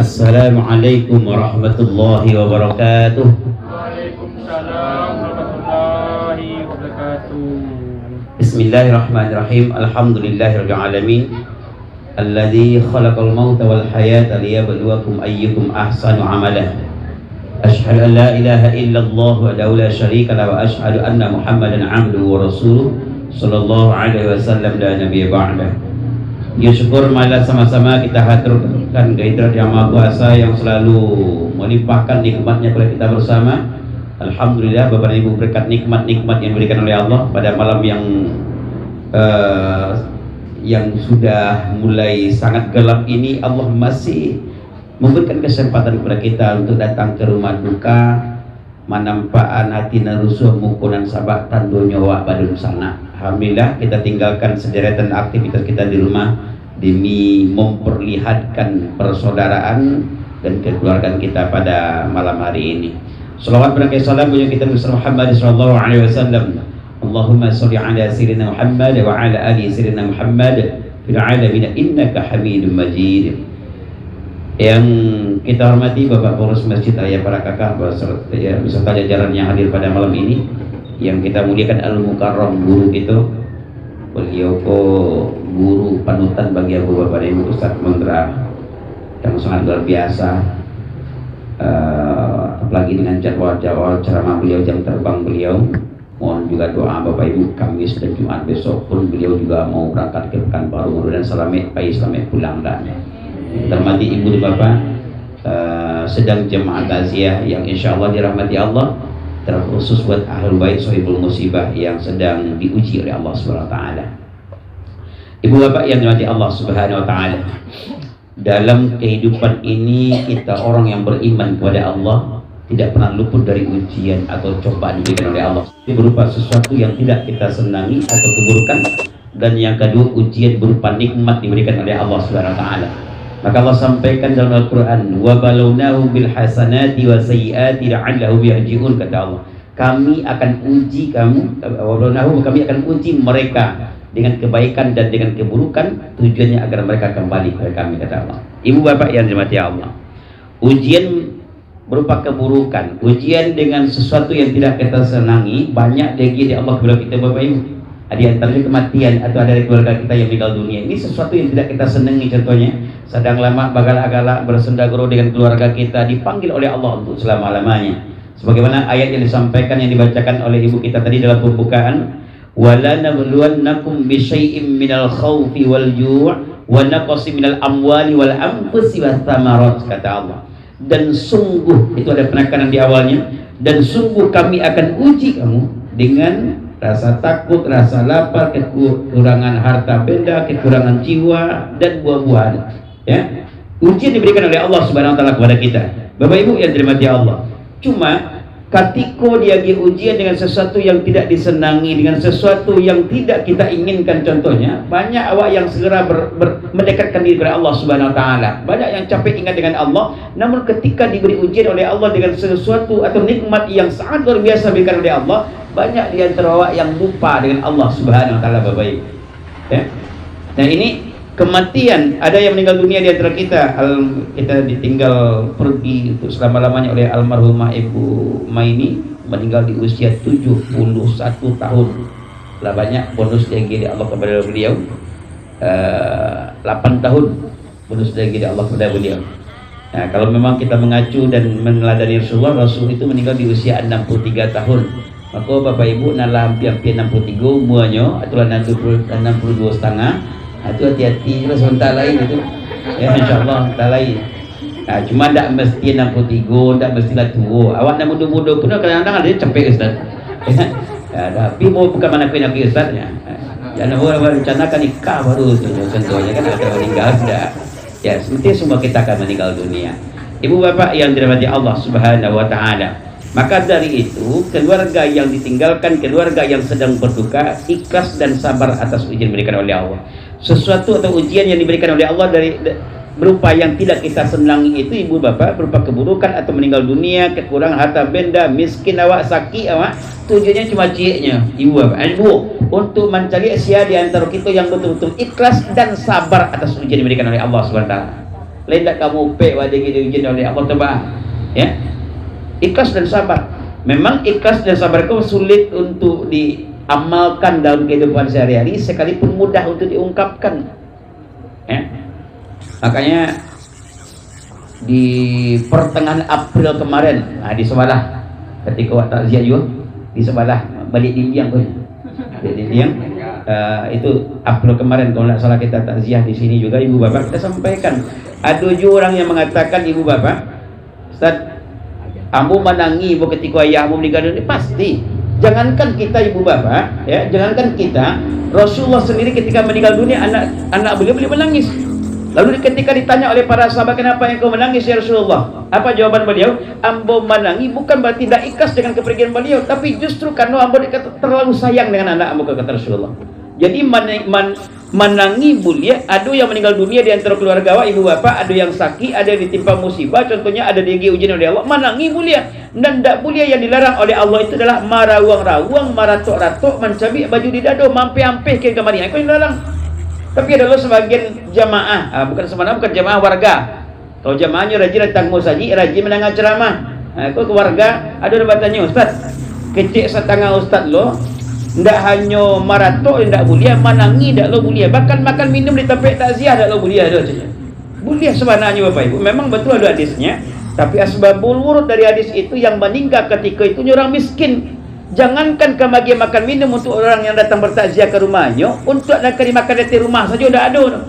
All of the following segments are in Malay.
Assalamualaikum warahmatullahi wabarakatuh. Waalaikumsalam warahmatullahi wabarakatuh. Bismillahirrahmanirrahim. Alhamdulillahirabbil alamin. Alladzi khalaqal mauta wal hayata liyabluwakum ayyukum ahsanu amala. Asyhadu an la ilaha illallah wahdahu la syarika lahu wa asyhadu anna Muhammadan 'abduhu wa rasuluh sallallahu alaihi wasallam la nabiyya ba'da. Ya syukur malah sama-sama kita haturkan kehadirat Yang Maha Kuasa yang selalu melimpahkan nikmatnya kepada kita bersama. Alhamdulillah Bapak dan Ibu, berkat nikmat-nikmat yang diberikan oleh Allah pada malam yang sudah mulai sangat gelap ini, Allah masih memberikan kesempatan kepada kita untuk datang ke rumah duka, manampaan hati narusuh mukunan sabak tandu nyawa badun sana. Alhamdulillah kita tinggalkan sederetan aktivitas kita di rumah demi memperlihatkan persaudaraan dan kekeluargaan kita pada malam hari ini. Salawat berkah salam bagi kita Muhammad sallallahu alaihi wasallam. Allahumma shalli ala sayyidina Muhammad wa ala ali sayyidina Muhammad fil alamin innaka Hamidum Majid. Yang kita hormati Bapak Pengurus Masjid Raya Para Kakak beserta jajaran yang hadir pada malam ini, yang kita muliakan Al-Mukarram guru itu, beliau guru panutan bagi aku Bapak dan Ibu, Ustaz Mendra yang sangat luar biasa, apalagi dengan jadwal ceramah beliau, jam terbang beliau. Mohon juga doa Bapak Ibu, Kamis dan Jumat besok pun beliau juga mau berangkat ke Pekanbaru, dan selamat pulang dan terhormati Ibu dan Bapak, sedang jemaah takziah yang insya Allah dirahmati Allah, terkhusus buat ahlul bait sohibul musibah yang sedang diuji oleh Allah Subhanahu wa taala. Ibu bapak yang dirahmati Allah Subhanahu wa taala, dalam kehidupan ini kita orang yang beriman kepada Allah tidak pernah luput dari ujian atau cobaan diberikan oleh Allah. Ini berupa sesuatu yang tidak kita senangi atau keburukan, dan yang kedua ujian berupa nikmat diberikan oleh Allah Subhanahu wa taala. Maka Allah sampaikan dalam Al-Quran, wa balawnahum bil hasanati wa sayyiati la'allahum yarji'un, kata Allah, kami akan uji kamu, kami akan uji mereka dengan kebaikan dan dengan keburukan, tujuannya agar mereka kembali kepada kami, kata Allah. Ibu bapak yang dirahmati Allah, ujian berupa keburukan, ujian dengan sesuatu yang tidak kita senangi, banyak lagi di Allah kepada kita Bapak Ibu. Di antaranya kematian atau ada dari keluarga kita yang meninggal dunia. Ini sesuatu yang tidak kita senangi. Contohnya sedang lama bagal-agalak bersendaguro dengan keluarga kita, dipanggil oleh Allah untuk selama-lamanya. Sebagaimana ayat yang disampaikan, yang dibacakan oleh ibu kita tadi dalam pembukaan, wala nabluwannakum bisyai'im minal khawfi wal ju' wa naqsi minal amwali wal anfusi was thamarat, kata Allah. Dan sungguh, itu ada penekanan di awalnya, dan sungguh kami akan uji kamu dengan rasa takut, rasa lapar, kekurangan harta benda, kekurangan jiwa, dan buah-buahan. Ya, ujian diberikan oleh Allah Subhanahu wa taala kepada kita, Bapak Ibu yang dirahmati Allah. Cuma ketika dia ujian dengan sesuatu yang tidak disenangi, dengan sesuatu yang tidak kita inginkan, contohnya banyak awak yang segera mendekatkan diri kepada Allah Subhanahu wa taala, banyak yang capek ingat dengan Allah, namun ketika diberi ujian oleh Allah dengan sesuatu atau nikmat yang sangat luar biasa diberikan oleh Allah, banyak di antara awak yang lupa dengan Allah Subhanahu wa taala, Bapak Ibu. Ya. Nah, ini kematian, ada yang meninggal dunia di antara kita, kita ditinggal pergi untuk selama-lamanya oleh almarhumah Ibu Maini, meninggal di usia 71 tahun. Lah banyak bonus lagi di Allah kepada beliau, 8 tahun bonus lagi di Allah kepada beliau. Nah, kalau memang kita mengacu dan meneladani Rasulullah, Rasul itu meninggal di usia 63 tahun. Maka Bapak Ibu nalah hampir 63 umurnya, atulah 62 setengah. Itu hati-hati lah sebentar lain itu, ya insyaAllah sebentar lain. Nah, cuma tak mesti 63, tak mestilah tua. Awak nak muda-muda pun kadang-kadang ada cepet Ustaz. Ya, tapi mau bukan mana nak Ustaz ya. Jangan orang rencanakan nikah baru contohnya kan ada meninggal sudah. Ya, seperti semua kita akan meninggal dunia. Ibu bapak yang dirahmati Allah Subhanahu wa taala. Maka dari itu, keluarga yang ditinggalkan, keluarga yang sedang berduka, ikhlas dan sabar atas ujian diberikan oleh Allah. Sesuatu atau ujian yang diberikan oleh Allah berupa yang tidak kita senangi itu, ibu bapak, berupa keburukan atau meninggal dunia, kekurangan harta benda, miskin awak, sakit awak, tujuannya cuma ciknya, ibu bapak, ibu, untuk mencari sia di antara kita yang betul-betul ikhlas dan sabar atas ujian yang diberikan oleh Allah SWT. lain tak kamu pek wadah ujian oleh Allah Ta'ala. Ya, ikhlas dan sabar. Memang ikhlas dan sabar itu sulit untuk diamalkan dalam kehidupan sehari-hari, sekalipun mudah untuk diungkapkan. Ya. Makanya di pertengahan April kemarin, di sebelah ketika waktu takziah juga di sebelah balik dinding itu April kemarin kalau tidak salah kita takziah di sini juga, ibu bapak kita sampaikan ada juga orang yang mengatakan, ibu bapak, Ustaz, ambo menangi ibu ketika ayahmu meninggal dunia. Pasti, jangankan kita ibu bapak, ya, jangankan kita, Rasulullah sendiri ketika meninggal dunia anak beliau menangis. Lalu ketika ditanya oleh para sahabat, kenapa engkau menangis ya Rasulullah? Apa jawaban beliau? Ambo menangis bukan berarti tidak ikhlas dengan kepergian beliau, tapi justru karena ambo terlalu sayang dengan anak ambo, kata Rasulullah. Jadi menangi mulia, ada yang meninggal dunia di antara keluarga awak, ibu bapak, ada yang sakit, ada yang ditimpa musibah, contohnya ada digi ujian oleh Allah, menangi mulia. Dan tidak mulia yang dilarang oleh Allah itu adalah marawang-rawang, maratok-ratok, mencabik baju di dado, mampe-ampe ke kamar. Itu yang dilarang. Tapi adalah sebagian jamaah, bukan jamaah warga. Kalau jamaahnya rajin datang musaji, rajin mendengar ceramah. Kalau keluarga ada yang bertanya, Ustaz, kecik setengah Ustaz lo, ndak hanya maratok ndak mulia, menangi ndak lo mulia, bahkan makan minum di tempat takziah ndak lo mulia ada. Mulia sebenarnya Bapak Ibu, memang betul ada hadisnya, tapi asbabul wurud dari hadis itu yang meninggal ketika itu orang miskin. Jangankan kebagi makan minum untuk orang yang datang bertakziah ke rumahnya, untuk nak dimakan di rumah saja sudah ada.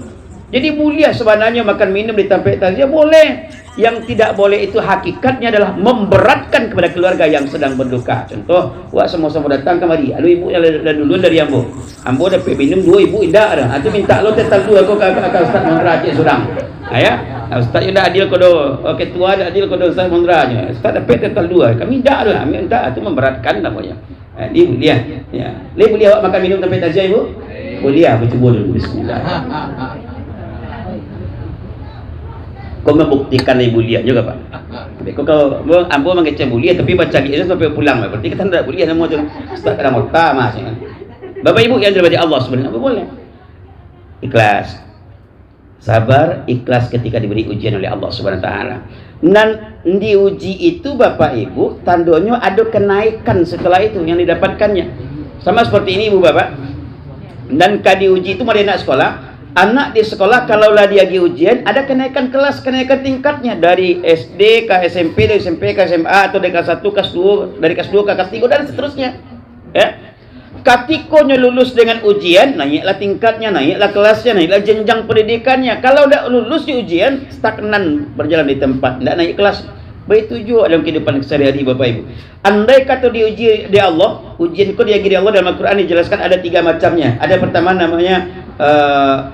Jadi mulia sebenarnya makan minum di tempat takziah boleh. Yang tidak boleh itu hakikatnya adalah memberatkan kepada keluarga yang sedang berduka. Contoh, wak sama-sama datang kemari, aduh ibu yang duluan dari ambo dapat minum 2 ibu indah ada. Itu minta lo tetal 2 aku kakak Ustaz Mondra cik surang. Ya, Ustaz sudah adil kodo, ketua dah adil kodo Ustaz Mondra nya. Ustaz dapat tetal 2. Kami dah ada, kami minta itu memberatkan namanya. Ini mulia. Ya. Boleh awak makan minum tempat takziah ibu? Boleh, bercuba dulu bismillah. Kau membuktikan ibu lihat juga Pak. Kau ambo mengecek bulia tapi baca itu sampai pulang. Berarti kita tidak bulia nama tu. Ustaz kadang murta mas. Bapak Ibu yang dirahmati Allah sebenarnya boleh. Ikhlas. Sabar, ikhlas ketika diberi ujian oleh Allah Subhanahu wa taala. Dan diuji itu Bapak Ibu, tandanya ada kenaikan setelah itu yang didapatkannya. Sama seperti ini Ibu Bapak. Dan kadi uji itu mari nak sekolah. Anak di sekolah kalaulah dia pergi ujian ada kenaikan kelas, kenaikan tingkatnya dari SD ke SMP, dari SMP ke SMA, atau dari kelas 1 ke kelas 2, dari kelas 2 ke kelas 3 dan seterusnya. Ya. Ketika lulus dengan ujian, naiklah tingkatnya, naiklah kelasnya, naiklah jenjang pendidikannya. Kalau tidak lulus di ujian, stagnan berjalan di tempat, tidak naik kelas. Begitu juga dalam kehidupan sehari-hari Bapak Ibu. Andai kata diuji di Allah, ujian kau diuji di Allah dalam Al-Quran dijelaskan ada 3 macamnya. Ada pertama namanya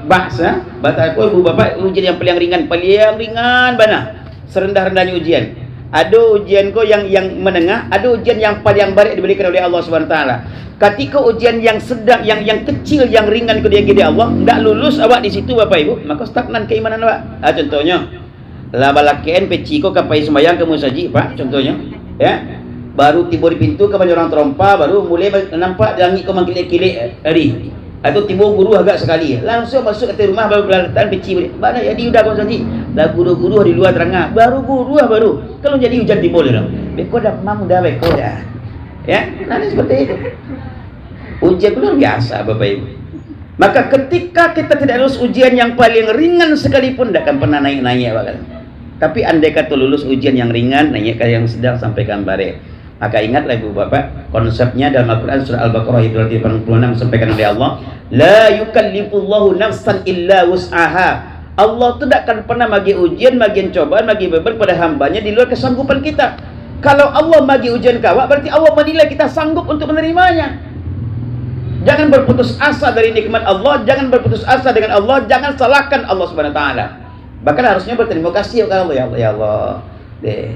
bahasa, bahasa aku ibu bapak ujian yang paling ringan mana? Serendah-rendahnya ujian. Ada ujian kau yang menengah, ada ujian yang paling baik diberikan oleh Allah Subhanahu wa taala. Ketika ujian yang sedang, yang kecil, yang ringan kau diuji di Allah, tidak lulus awak di situ Bapak Ibu, maka stagnan keimanan awak. Contohnya lah balakian peci kau kapai sembahyang ke musaji Pak, contohnya ya, baru tiba di pintu ke banyak orang terompa, baru mulai nampak langit kau mengkilik-kilik hari, atau tiba guru agak sekali langsung masuk ke rumah baru pelatan peci balik mana ya dia udah kau musaji dah guru-guru di luar terangah baru guru baru kalau jadi hujan timbul dah beko dah mam dah beko dah ya nanti seperti itu ujian luar biasa Bapak Ibu. Maka ketika kita tidak lulus ujian yang paling ringan sekalipun tidak akan pernah naik-naik Bapak. Tapi andai kata lulus ujian yang ringan, naik ke yang sedang sampai gambar. Maka ingatlah Ibu Bapak, konsepnya dalam Al-Quran surah Al-Baqarah ayat 86 sampaikan oleh Allah, la yukallifullahu nafsan illa wus'aha. Allah itu tidak akan pernah bagi ujian, bagi cobaan, bagi beban pada hambanya di luar kesanggupan kita. Kalau Allah bagi ujian kawak, berarti Allah menilai kita sanggup untuk menerimanya. Jangan berputus asa dari nikmat Allah, jangan berputus asa dengan Allah, jangan salahkan Allah Subhanahu wa taala. Bahkan harusnya berterima kasih kepada Allah, ya Allah.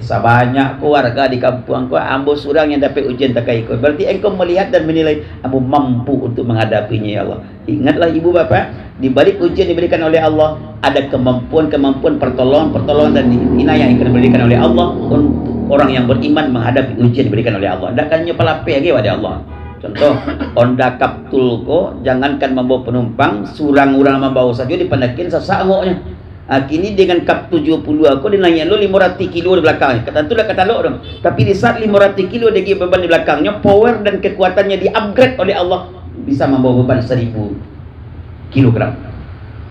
Sebanyak keluarga di kampung aku, ambo surang yang dapat ujian tak ikut. Berarti engkau melihat dan menilai ambo mampu untuk menghadapinya ya Allah. Ingatlah Ibu Bapak, di balik ujian diberikan oleh Allah ada kemampuan pertolongan dan inayah yang diberikan oleh Allah untuk orang yang beriman menghadapi ujian diberikan oleh Allah. Dakannya pelape lagi pada Allah. Contoh, onda kaptul ko, jangankan membawa penumpang, surang-urang membawa saja dipandakin sesangoknya. Kini dengan kap 70 aku dia nanya lo 500 kilo di belakang. Kata tu dah katalog dong. Tapi di saat 500 kilo dia pergi beban di belakangnya, power dan kekuatannya di-upgrade oleh Allah, bisa membawa beban 1000 kilogram.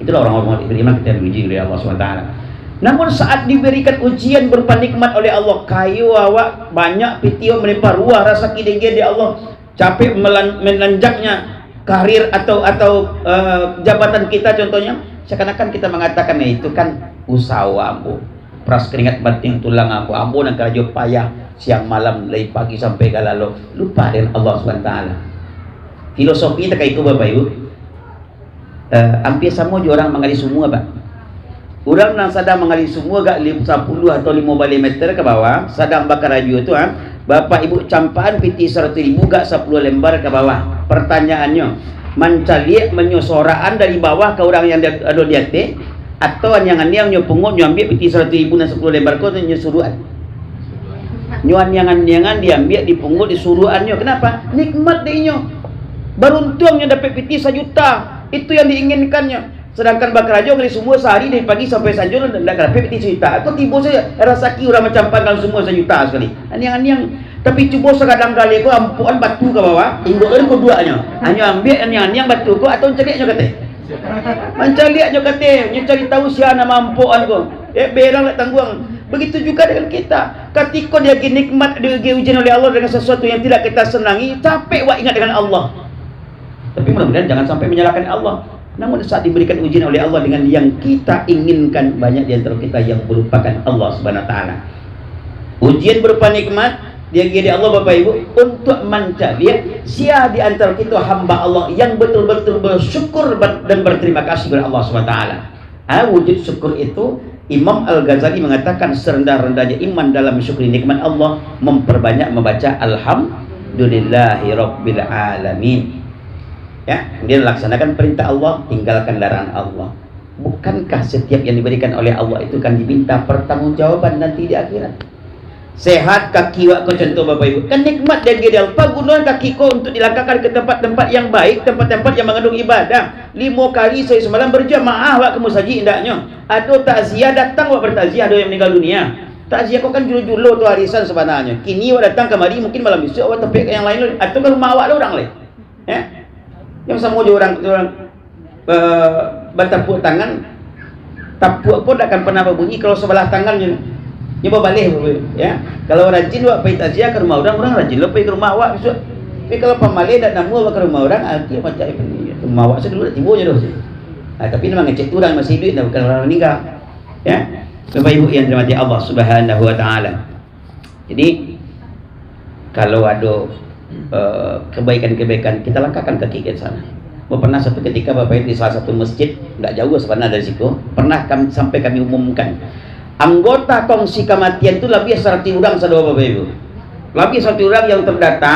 Itulah orang-orang beriman kita diuji oleh Allah SWT. Namun saat diberikan ujian berupa nikmat oleh Allah, kayu awak banyak pitio menimpa ruah rasa kidengge di Allah, capek menanjaknya karir atau jabatan kita contohnya, seakan-akan kita mengatakan itu kan usaha ambo, peras keringat batin tulang aku, ambo nak kerja payah siang malam dari pagi sampai galalo, lupa dengan Allah SWT. Filosofi tak itu Bapak Ibu. Hampir sama je orang mengali semua Pak. Orang yang sadar mengali semua gak 10 atau 5 balik meter ke bawah, sadar bakar radio tu Bapak Ibu campaan piti 100.000 gak 10 lembar ke bawah. Pertanyaannya, mencaliak menyosoraan dari bawah ke orang yang ada di atas, atau yang pungut ambil piti 100.000 dan 10 lembar kau nyusuruhan. Nyuan-nyangan diambil dipungut disuruhannya. Kenapa? Nikmat dia. Beruntungnya dapat piti 1 juta. Itu yang diinginkannya. Sedangkan bakar aja dari semua sehari dari pagi sampai sanjur dan dapat piti 1 juta. Aku tiba saja rasa ki orang macam kalau semua 1 juta sekali. Yang tapi cuba sekadang kali aku ampuan batu ke bawah, inggokan ko duanya. Hanya ambil yang batu ko atau carinya kate. Mencarinya kate, cari tahu siapa nama ampuan ko. Berang nak tanggung. Begitu juga dengan kita. Ketika dia nikmat diuji oleh Allah dengan sesuatu yang tidak kita senangi, capek wak ingat dengan Allah. Tapi mudah-mudahan jangan sampai menyalahkan Allah. Namun saat diberikan ujian oleh Allah dengan yang kita inginkan, banyak di antara kita yang melupakan Allah Subhanahu wa taala. Ujian berupa nikmat dia dari Allah Bapak Ibu untuk mencari siapa di antara kita hamba Allah yang betul-betul bersyukur dan berterima kasih kepada Allah Subhanahu wa taala. Wujud syukur itu Imam Al-Ghazali mengatakan serendah-rendahnya iman dalam syukuri nikmat Allah memperbanyak membaca Alhamdulillahi Rabbil Alamin. Ya, kemudian laksanakan perintah Allah, tinggalkan larangan Allah. Bukankah setiap yang diberikan oleh Allah itu kan diminta pertanggungjawaban nanti di akhirat? Sehat kaki wak ko contoh Bapak Ibu, kan nikmat dari dia. Apa gunanya kaki ko untuk dilangkahkan ke tempat-tempat yang baik, tempat-tempat yang mengandung ibadah. 5 kali saya semalam berjamaah wak ke masjid indahnya. Ada takziah datang wak bertakziah ada yang meninggal dunia. Takziah ko kan julu-julu tu harisan sebenarnya. Kini wak datang kemari mungkin malam besok wak tepik yang lain atau ke rumah awak orang lain. Ya. Yang sama je orang bertepuk tangan, tapuk pun takkan pernah berbunyi kalau sebelah tangannya nyoba balik ya. Kalau rajin awak pergi takziah ke rumah orang rajin lo pergi ke rumah awak besok. Tapi kalau pemalih dan namu awak ke rumah orang, dia macam rumah awak sedulu timbul je doh. Tapi memang ngecek orang masih hidup dan bukan orang meninggal. Ya. Bapak Ibu yang dirahmati Allah Subhanahu wa taala. Jadi kalau ada kebaikan-kebaikan kita langkahkan kaki ke sana. Pernah satu ketika Bapak Ibu di salah satu masjid enggak jauh sebenarnya dari situ, pernah sampai kami umumkan anggota kongsi kematian itu lebih 100 orang saudara Bapak Ibu. Lebih 100 orang yang terdata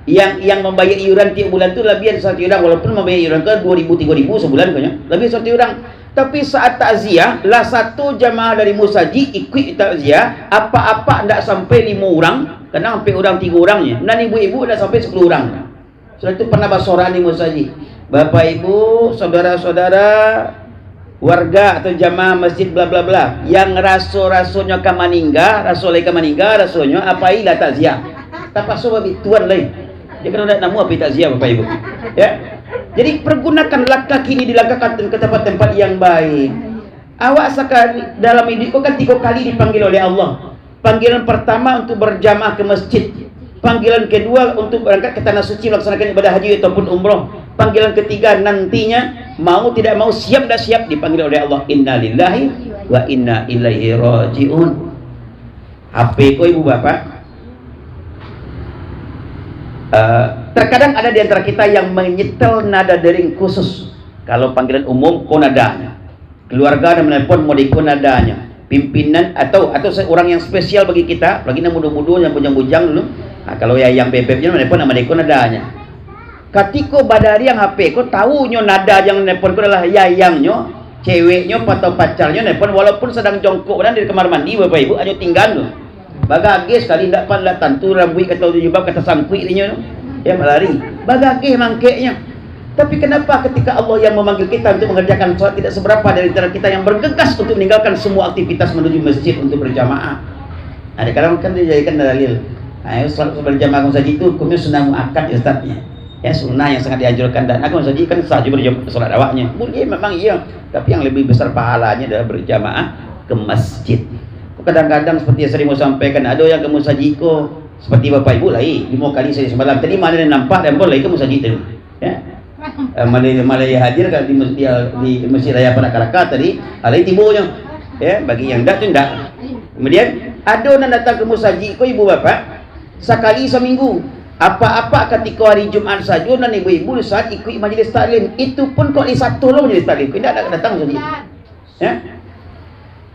yang membayar iuran tiap bulan itu lebih dari 100 orang, walaupun membayar iuran ke 2.000 3.000 sebulan kayaknya. Lebih 100 orang. Tapi saat takziah lah satu jamaah dari musaji ikut takziah, apa-apa enggak sampai 5 orang. Karena sampai orang 3 orangnya. Dan ibu-ibu dah sampai 10 orang. Setelah itu pernah basoran di musaji. Bapak Ibu, saudara-saudara, warga atau jamaah masjid bla bla bla, yang raso-rasonya kamaningga, rasonya apa ilah takziah. Tak pasal babi tuan lain. Dia kena nak namu apa takziah Bapak Ibu. Ya. Jadi pergunakanlah kaki ini dilangkahkan ke tempat-tempat yang baik. Awak sekali dalam hidupku kan 3 kali dipanggil oleh Allah. Panggilan pertama untuk berjamaah ke masjid. Panggilan kedua untuk berangkat ke tanah suci melaksanakan ibadah haji ataupun umrah. Panggilan ketiga nantinya mau tidak mau siap dah siap dipanggil oleh Allah. Inna lillahi wa inna ilaihi raji'un. HP ko ibu bapak. Terkadang ada di antara kita yang menyetel nada dering khusus. Kalau panggilan umum ko nadanya. Keluarga dan menelpon mau diikut nadanya. Pimpinan atau orang yang spesial bagi kita, lagi yang muda-muda yang bujang-bujang dulu. Nah, kalau yang bebeknya menelpon nama deko nadanya. Ketika badari yang HP ko tahu nyo nada yang nelpon ko adalah yayangnya, ceweknya atau pacarnya nelpon walaupun sedang jongkok dan di kamar mandi Bapak Ibu aja tinggal loh. Bagage sekali ndak pan tantu rambut kata jubab kata sangkui dia ya melari. Bagage mangkeknya. Tapi kenapa ketika Allah yang memanggil kita untuk mengerjakan sholat, tidak seberapa dari antara kita yang bergegas untuk meninggalkan semua aktivitas menuju masjid untuk berjamaah? Ada kadang kan dijadikan dalil. Sholat berjamaah saja itu hukumnya sunnah muakkad ya Ustaznya. Ya, sunnah yang sangat dianjurkan, dan aku saja kan saja berjamaah sholat awaknya. Boleh memang iya, tapi yang lebih besar pahalanya adalah berjamaah ke masjid. Kadang-kadang seperti yang sering mau sampaikan, ada yang ke musajid ko seperti Bapak Ibu lain 5 kali saya semalam tadi mana yang nampak dan boleh ke musajid tu. Ya. Malaya hadir kan di Masjid Raya Panakaraka tadi, alai tibonya. Ya, bagi yang dak tu ndak. Kemudian ada orang datang ke musajid ko ibu bapak sekali seminggu. Apa-apa ketika hari Jumaat saja dan ibu-ibu saat ikut majlis taklim, itu pun kok satu loh majlis taklim. Tidak ada datang musajid. Ya.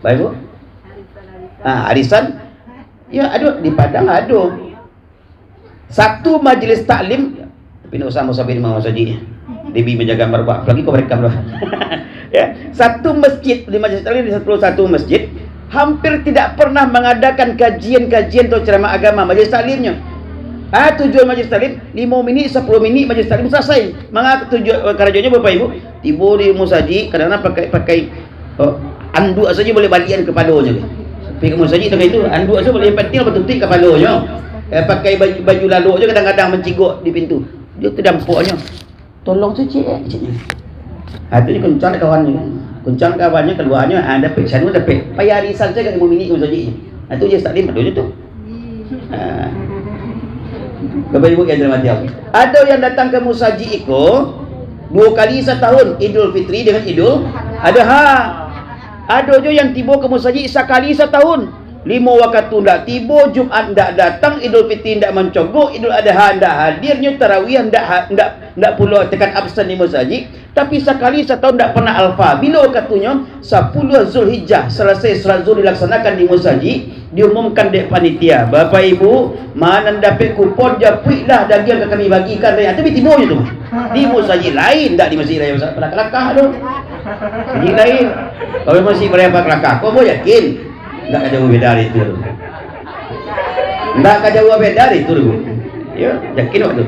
Baik Bu. Arisan. Ya, ada di Padang ada. Satu majlis taklim, tapi nak usah musafir di masjid. Debi menjaga marbah, apalagi kau merekam lah. Ya, satu masjid di majlis taklim di satu masjid hampir tidak pernah mengadakan kajian-kajian atau ceramah agama majlis taklimnya. Tujuan majlis taklim 5 minit 10 minit majlis taklim selesai. Maka tujuannya Bapak Ibu tiba di musajid kadang-kadang pakai anduk saja boleh balikan kepalanya. Pergi ke musajid itu anduk saja boleh pentil betul-betul kepalanya. Pakai baju lalu aja kadang-kadang mencigok di pintu. Dia terdampaknya. Tolong tu cik. Itu kencang kawannya. Kencang kawannya keluarnya dapat sana dapat. Payah risal saja kat 5 minit musajid. Itu je taklim betul tu. Bapak Ibu yang dirahmati Allah. Ada yang datang ke musajid itu 2 kali setahun, Idul Fitri dengan Idul Adha. Ada je yang tiba ke musajid sekali setahun. 5 waktu ndak tiba, Jumaat ndak datang, Idul Fitri ndak mencogok, Idul Adha ndak hadirnya, tarawih ndak pula tekan absen di masjid, tapi sekali setahun ndak pernah alfa. Bila waktunya 10 Zulhijjah selesai salat zuhur dilaksanakan di masjid, diumumkan dek panitia, Bapak Ibu, mana dapat kupon japuilah daging kami bagikan raya. Tapi tiba je tu. Di masjid lain, ndak di masjid raya Panakaraka tu. Masjid lain. Kalau masjid raya Panakaraka, kau mau yakin? Nggak ada beda dari itu. Nggak ada beda dari itu. Ya, yakin waktu.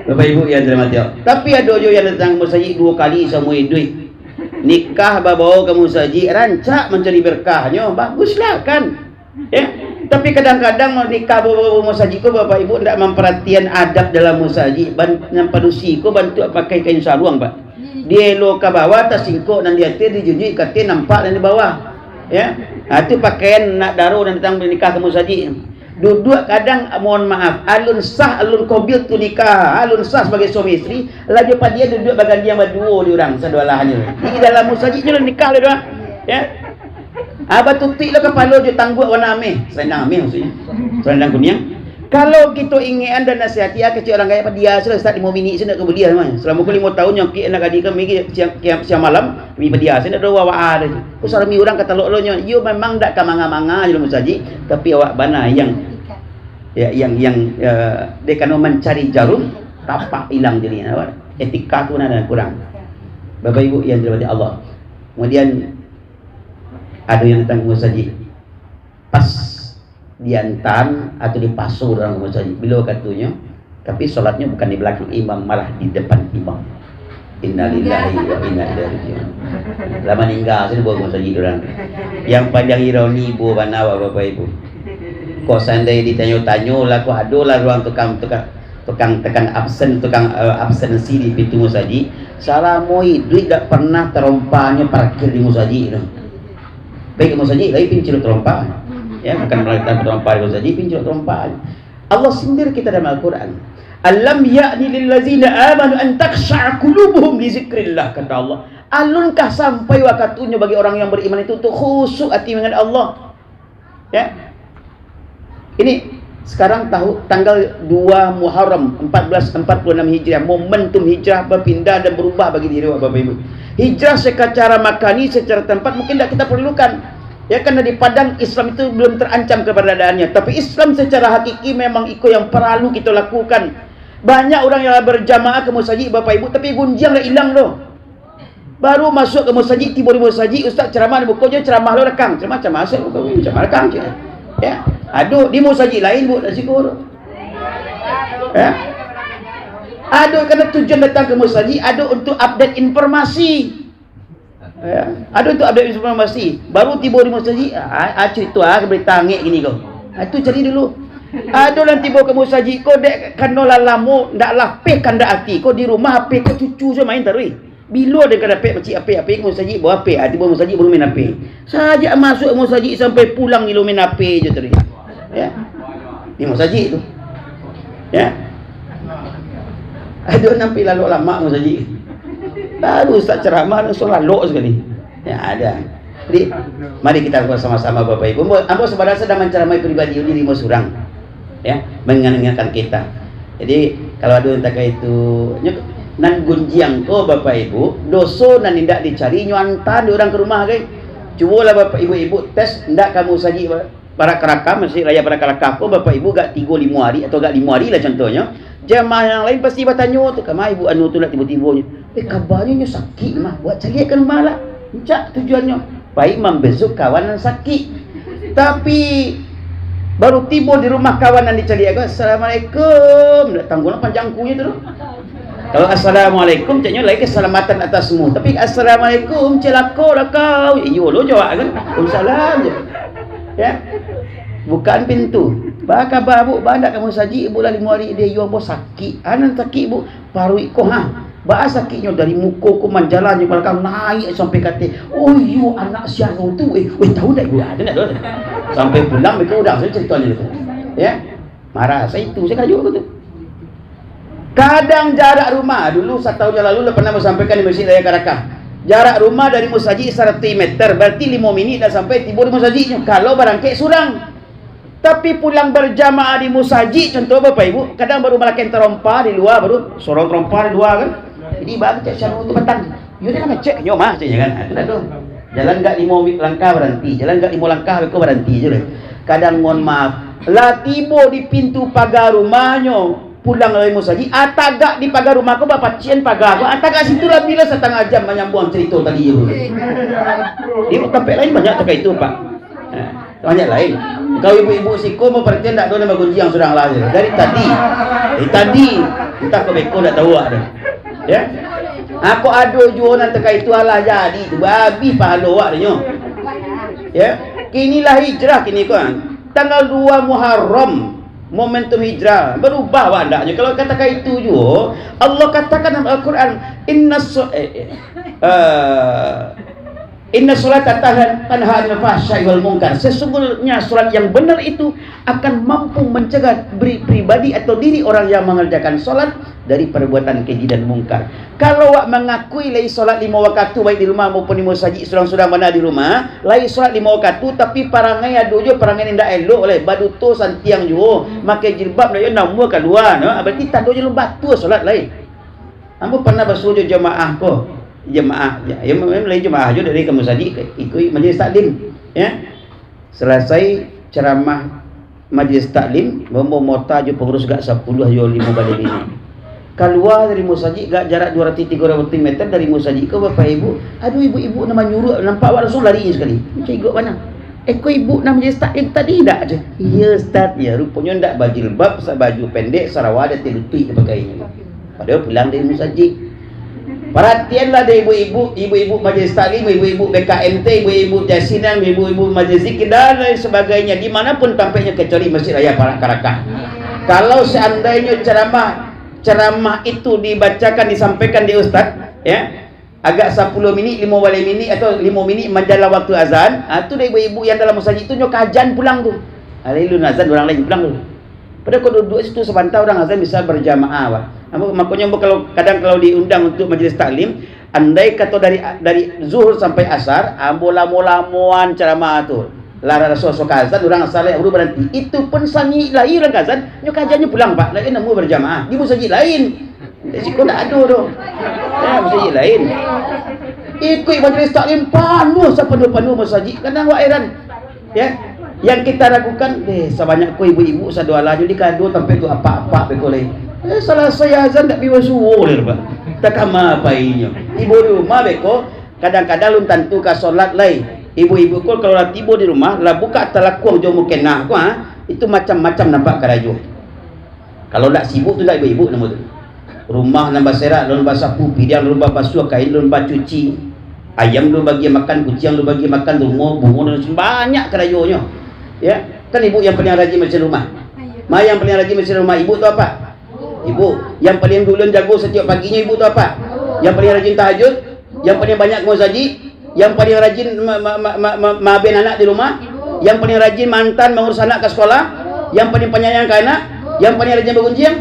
Bapak Ibu yang dirahmati Allah. Tapi ada juga yang datang masjid 2 kali semua duit. Nikah bawa ke masjid, rancak mencari berkahnya, baguslah kan. Ya. Tapi kadang-kadang mau nikah bawa masjid ko Bapak Ibu tidak memperhatikan adab dalam masjid. Yang padusi ko bantu pakai kain sarung, Pak. Dia lo ke bawah tas singkok dan dia dijunjui kata nampak dan di bawah. Ya, itu pakaian nak daru dan datang menikah ke musajid. Duduk kadang mohon maaf, alun sah alun qabil tu nikah, alun sah sebagai suami isteri, lagi pada dia duduk bagian dia berdua diorang sedualahnya. Di dalam musajid je nikah le doang. Ya. Aba tutik lah kepala je tangguh warna ameh, selendang ameh maksudnya. Selendang kuning. Kalau kita ingin anda nasihati kecil orang kaya dia sudah start 5 minit saya nak ke dia semua. Selama 5 tahun yang nak gaji kami siang malam kami dia saya nak doa ada. Ku sarami orang kata lo-lonya, yo memang dak kamanga-manga je musajid, tapi awak bana yang dia mencari jarum tapak hilang jadinya awak. Etika tu ada kurang. Bapak Ibu yang dirahmati Allah. Kemudian ada yang datang ke musajid pas diantar atau di pasur orang masjid bila katanya, tapi solatnya bukan di belakang imam, malah di depan imam. Innalillahi wa inna ilaihi raji'un. Lama meninggal sini bawa masjid orang. Yang panjang ironi bu banawa Bapak Ibu. Kok seandainya ditanya-tanya lah, kok ada lah ruang tukang tekan absensi di pintu masjid. Salah moi duit tak pernah terompahnya parkir di masjid tu. Baik ke masjid lagi pincil terompah. Ya, bukan melakukan terompah di masjid, pincil terompah. Allah sindir kita dalam Al-Quran. Alam ya'ni lillazina amanu an takhsha'a qulubuhum li zikrillah, kata Allah. Alunkah sampai waktunya bagi orang yang beriman itu untuk khusyuk hati dengan Allah. Ya. Ini sekarang tanggal 2 Muharram 1446 Hijriah, momentum hijrah berpindah dan berubah bagi diri Bapak Ibu. Hijrah secara makani, secara tempat mungkin tidak kita perlukan. Ya, karena di Padang Islam itu belum terancam keberadaannya. Tapi Islam secara hakiki memang ikut yang perlu kita lakukan. Banyak orang yang berjamaah ke masjid Bapak Ibu, tapi gunjang dah hilang loh. Baru masuk ke masjid, tiba di masjid, ustaz ceramah di bukunya, ceramah lo rekang. Ceramah asal buku ceramah rekang je. Ya. Aduh, di masjid lain buat nasi goreng. Ya. Ada kerana tujuan datang ke masjid, ada untuk update informasi. Ya, ada untuk update informasi. Baru tiba di masjid, cerita berita angik gini kau. Itu cari dulu. Ada orang tiba ke masjid, kau dek kanolah lama ndak lapih kan dak hati. Kau di rumah HP kau cucu je main terus. Bila dia kena apik macam apik ke masjid bawa apik, tiba masjid baru main apik. Saja masuk masjid sampai pulang ni lu main apik je terus. Ya. Di masjid tu. Ya. Ada nampi lalu lama masjid. Baru Ustaz ceramah solat lok sekali. Ya ada. Jadi mari kita bersama-sama Bapak Ibu. Ambo sebenarnya sedang menceramai pribadi diri seorang. Ya, mengingatkan kita. Jadi kalau ada yang tak itu nan gunjiang ko Bapak Ibu, doso nan tidak dicari nyuantan di orang ke rumah kan. Cubalah Bapak Ibu tes ndak kamu saji para kerakam masih raya para kerakam ko Bapak Ibu gak 3-5 hari atau gak 5 hari lah contohnya. Jemaah yang lain pasti bertanya tu, "Kama ibu anu tu nak tiba-tibanya? Kabarnya sakit mah, buat cari ke rumah lah." Encak tujuannya baik membesuk kawan yang sakit. Tapi baru tiba di rumah kawan yang dicari aku, "Assalamualaikum." Tak tanggung panjang kunya tu. Kalau assalamualaikum caknya lagi keselamatan atas semua. Tapi assalamualaikum celaka lah kau. Iyo lo jawab kan. Waalaikumsalam je. Ya. Bukan pintu. Ba khabar bu, ba ndak kamu saji ibu lah 5 hari dia yo bos sakit. Anan sakit bu, paru iko ha. Ba sakitnya dari muka ku manjalan je belakang naik sampai kata, "Oh yo anak siano tu tahu dak ibu ada nak sampai pulang mereka udah saya ceritanya tu. Ya. Marah saya itu saya kajuk tu. Kadang jarak rumah dulu 1 tahun yang lalu pernah sampaikan di Masjid Raya Karakah. Jarak rumah dari masjid 100 meter, berarti 5 minit dah sampai tiba di masjidnya. Kalau barangkali surang. Tapi pulang berjamaah di masjid, contoh Bapak Ibu, kadang baru melakukan terompa di luar, baru sorong terompa di luar kan. Jadi baru cek syarah untuk petang. Yo dia ngecek, yo mah ceknya kan. Itu dah tu. Jalan enggak 5 langkah berhenti, jalan enggak 5 langkah kau berhenti je deh. Kadang mohon maaf, lah tiba di pintu pagar rumahnya, pulang dari masjid, atagak di pagar rumah kau bapak cien pagar kau, atagak situ lah bila setengah jam menyambung cerita tadi je. Di tempat lain banyak tak itu Pak. Banyak lain. Kau ibu-ibu siko mau perhatian tak tahu nama kunci yang surang lah je. Dari tadi entah kau beko tak tahu ada. Ya. Aku ada jualan teka itu alah jadi tu babi pahala awak dia. Ya. Kinilah hijrah kini kan. Tanggal 2 Muharram momentum hijrah berubah awak ndaknya. Kalau katakan itu juga Allah katakan dalam Al-Quran Inna salata tanha 'anil fahsya'i wal munkar. Sesungguhnya salat yang benar itu akan mampu mencegah pribadi atau diri orang yang mengerjakan salat dari perbuatan keji dan mungkar. Kalau awak mengakui lai salat 5 waktu baik di rumah maupun di masjid, surang-surang mana di rumah, lai salat 5 waktu tapi parangai ada je parangai ndak elok oleh baduto santiang jo, makai jilbab dah nama keluar, no? Berarti tak ada je batu salat lain. Ambo pernah bersuruh jemaah ko. Jemaah ya memang lain jemaah je dari ke masjid ikut majlis taklim ya. Selesai ceramah majlis taklim bombo mota je pengurus gak 10 yo 5 balik ini. Keluar dari masjid gak jarak 200-300 meter dari masjid ke Bapak Ibu. Aduh ibu-ibu nama nyuruh nampak awak langsung lari sekali. Macam ikut mana? Kau ibu nak majlis taklim tadi tak je? Ya Ustaz ya rupanya ndak bajilbab, baju pendek sarawak ada telutui pakainya. Padahal pulang dari masjid. Perhatianlah dari ibu-ibu majlis taklim, ibu-ibu BKMT, ibu-ibu jasinan, ibu-ibu majlis zikir dan lain sebagainya dimanapun tampaknya kecuali Masjid Raya Karakah. Kalau seandainya ceramah itu dibacakan disampaikan di Ustaz ya agak 10 minit 5 balik minit atau 5 minit menjelang waktu azan, tu dari ibu-ibu yang dalam masjid itu nyok kajian pulang tu. Alilun azan orang lain pulang tu. Padahal kalau duduk situ sebentar orang azan bisa berjamaah Pak. Makanya kalau diundang untuk majlis taklim, andai kata dari zuhur sampai asar, lamo-lamoan ceramah tu. Lara sosok azan orang asal baru berhenti. Itu pun sangi lain orang azan, nyok kajiannya pulang Pak. Lain nemu berjamaah. Di masjid lain. Siko tak ada tu. Ya, masjid lain. Ikut majlis taklim penuh sepenuh masjid. Kadang awak heran. Ya. Yang kita ragukan, sebanyak ku ibu-ibu sadualah jadi kado sampai tu apa-apa bekoleh. Salah saya azan tak biwa suwo le Pak. Tak kama apa inyo. Ibu di rumah beko kadang-kadang lun tentu ka solat lai. Ibu-ibu ko kalau lah tiba di rumah lah buka talakuang jo mukenah ko itu macam-macam nampak karajo. Kalau tak sibuk tu tak ibu-ibu nama tu. rumah nambah serak, lomba sapu, pidang lomba basuh, kain lomba cuci, ayam lu bagi makan, kucing lu bagi makan, rumah, bunga dan banyak kerayonya. Ya, kan ibu yang paling rajin bersih rumah. Ma yang paling rajin bersih rumah ibu tu apa? Ibu. Yang paling duluan jago setiap paginya ibu tu apa? Yang paling rajin tahajud, yang paling banyak mengaji, yang paling rajin maafin anak di rumah, yang paling rajin mantan mengurus anak ke sekolah, yang paling penyayang ke anak, yang paling rajin bergunjing.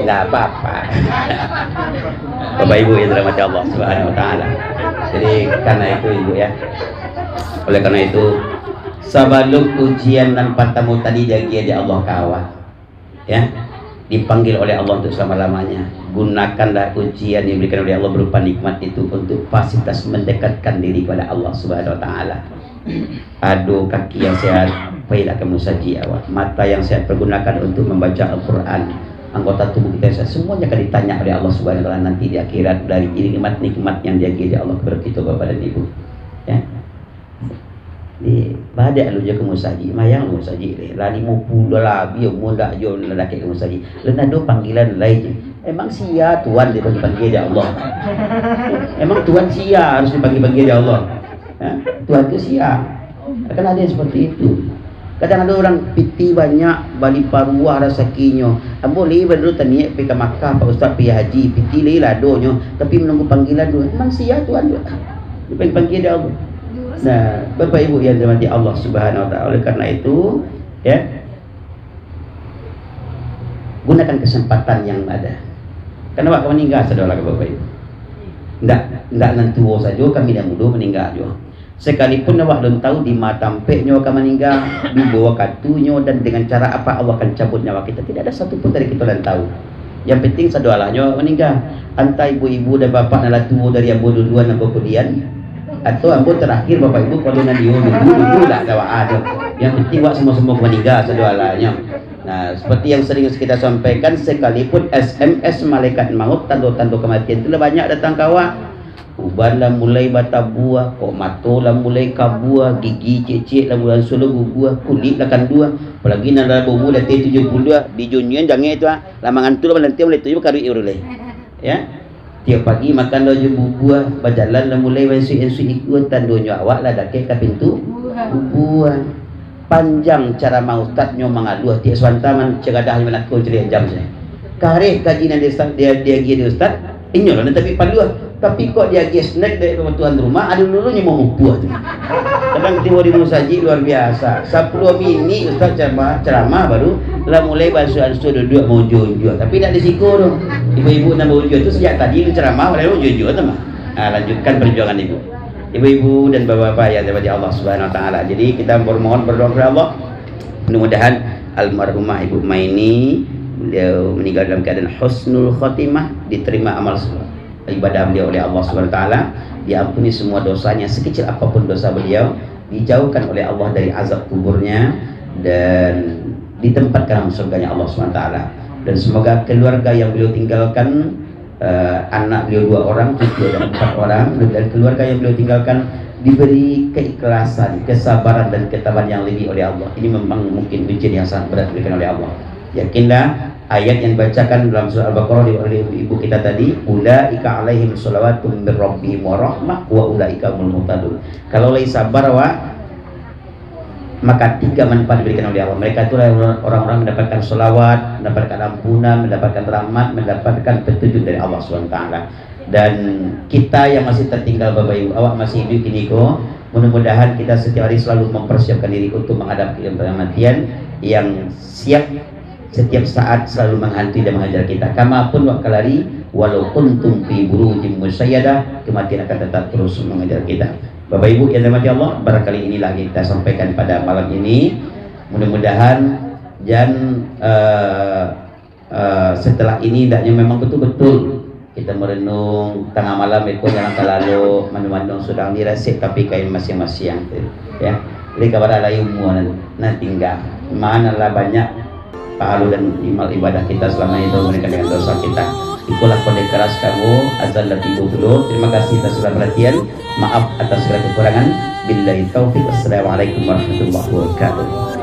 Tidak apa-apa. Bapak Ibu yang dirahmati Allah Subhanahu wa taala. Jadi karena itu Ibu ya. Oleh karena itu sebelum ujian dan patamu tadi dia Allah kawan. Ya. Dipanggil oleh Allah untuk selama-lamanya. Gunakanlah ujian yang diberikan oleh Allah berupa nikmat itu untuk fasilitas mendekatkan diri kepada Allah Subhanahu wa taala. Aduh, kaki yang sehat baiklah kamu saji awak, mata yang sehat pergunakan untuk membaca Al-Quran, anggota tubuh kita yang sehat semuanya akan ditanya oleh Allah Subhanahu wa taala nanti di akhirat dari nikmat-nikmat yang diagih Allah kepada kita Bapak dan Ibu. Ya. Di badak lu je kamu saji, mayang lu saji lali mu pula labi mu dak jo lelaki kamu saji. Lena do panggilan lain. Emang sia Tuhan dipanggil dia Allah. Emang Tuhan sia harus dipanggil dia Allah. Ya, Tuhan itu sia. Akan ada yang seperti itu. Kadang ada orang piti banyak bali paruah rezekinya. Boleh baru taniak pergi ke Makkah Pak Ustaz pergi haji, piti lah donyo tapi menunggu panggilan dulu. Emang sia Tuhan dipanggil dia Allah. Nah, Bapak Ibu yang dirahmati Allah Subhanahu wa taala, oleh karena itu ya gunakan kesempatan yang ada. Kenapa kamu meninggal saudara Bapak Ibu? Tidak nanti saja kami dah muda meninggal juga. Sekalipun awak belum tahu di matampe nyawa akan meninggal, di bawah katunya dan dengan cara apa Allah akan cabut nyawa kita. Tidak ada satu pun dari kita yang tahu. Yang penting saudara nyawa meninggal. Antara ibu-ibu dan bapak nalar tua dari abu duluan dan kemudian atau abu terakhir bapak ibu kalau nanti dulu lah tawa ada. Yang penting awak semua meninggal saudara-nya. Nah, seperti yang sering kita sampaikan, sekalipun SMS malaikat maut tanda-tanda kematian itu banyak datang ke awak. Uban lah mulai bata buah, kok mato lah mulai kabua, gigi cicit lah mulai solo buah, kulit lah kan dua. Apalagi nara bubu dah 72 di junjungan jangan itu lamangan tu lah nanti mulai 7 kali boleh. Ya. Tiap pagi makan dojo buah, berjalan lah mulai wesuk-wesuk ikut tandonyo awak lah dakek ke pintu buah. Panjang cara mau ustaznya mengaluh tiap swantaman cegadah mana kau ceria jam saya. Kareh kajian dia dia ustaz, inyolah tapi paluah. Tapi kok dia snack dari tuan rumah ada dulunya mau buah tu. Kadang ketemu di musaji luar biasa. 10 mini ustaz ceramah baru lah mulai basuhan duduk mau jual. Tapi tak disiko tu. Ibu-ibu nak mau jual tu sejak tadi lu ceramah baru jual tu mah. Lanjutkan perjuangan ibu. Ibu-ibu dan bapak-bapak yang dirahmati Allah Subhanahu wa taala. Jadi kita bermohon berdoa kepada Allah. Mudah-mudahan almarhumah Ibu Maini beliau meninggal dalam keadaan husnul khotimah, diterima amal ibadah beliau oleh Allah Subhanahu wa taala, diampuni semua dosanya sekecil apapun dosa beliau, dijauhkan oleh Allah dari azab kuburnya dan ditempatkan dalam surganya Allah Subhanahu wa taala. Dan semoga keluarga yang beliau tinggalkan, anak beliau 2 orang, cucu dan 4 orang, dan keluarga yang beliau tinggalkan diberi keikhlasan, kesabaran dan ketabahan yang lebih oleh Allah. Ini memang mungkin ujian yang sangat berat diberikan oleh Allah. Yakinlah ayat yang dibacakan dalam surah Al-Baqarah oleh ibu kita tadi, ulaika alaihim shalawatun mir rabbihim wa rahmah wa ulaika humul muhtadun. Kalau lagi sabar maka 3 manfaat diberikan oleh Allah. Mereka itu orang-orang mendapatkan selawat, mendapatkan ampunan, mendapatkan rahmat, mendapatkan petunjuk dari Allah SWT. Dan kita yang masih tertinggal Bapak Ibu, awak masih hidup ini kok, mudah-mudahan kita setiap hari selalu mempersiapkan diri untuk menghadapi kematian yang siap setiap saat selalu menghantui dan mengajar kita. Kama pun waktu lari, walau kuntum fi burujim musayyadah, kematian akan tetap terus mengajar kita. Bapak Ibu yang dirahmati Allah, barangkali inilah kita sampaikan pada malam ini. Mudah-mudahan dan setelah ini hendaknya memang betul-betul kita merenung tengah malam itu jangan terlalu mandung-mandung sudah dirasik tapi kain masing-masing ya. Jadi kepada layu nanti tinggal manalah banyak pahala dan ibadah kita selama itu mereka dengan dosa kita. Ikulah kode keras kamu, azan lebih dulu. Terima kasih atas segala perhatian. Maaf atas segala kekurangan. Billahi taufiq. Assalamualaikum warahmatullahi wabarakatuh.